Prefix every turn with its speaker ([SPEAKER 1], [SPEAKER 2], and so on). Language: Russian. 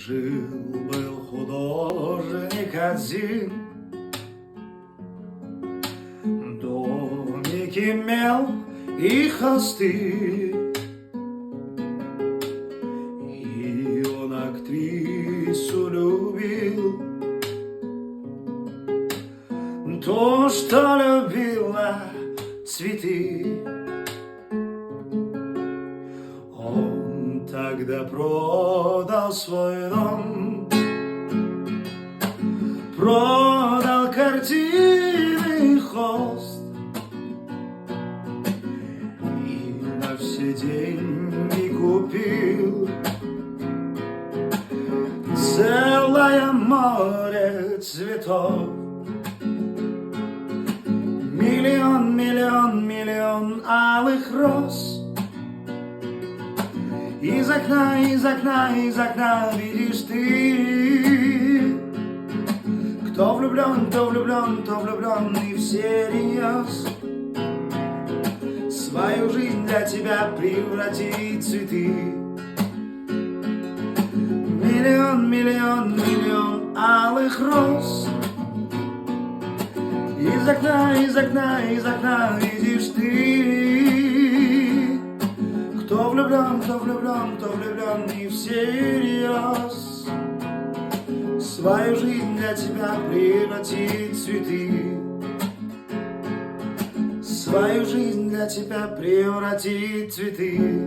[SPEAKER 1] Жил-был художник один, домик имел и холсты, и он актрису любил, то, что любила цветы. Он тогда продал свой дом, продал картины холст и на все деньги купил целое море цветов. Миллион, миллион, миллион алых роз. Из окна, из окна, из окна видишь ты, кто влюблен, кто влюблен, кто влюблен и всерьез свою жизнь для тебя превратит в цветы. Миллион, миллион, миллион алых роз. Из окна, из окна, из окна видишь ты, кто влюблен, кто влюблен, кто влюблен и всерьез свою жизнь для тебя превратит в цветы. Свою жизнь для тебя превратит в цветы.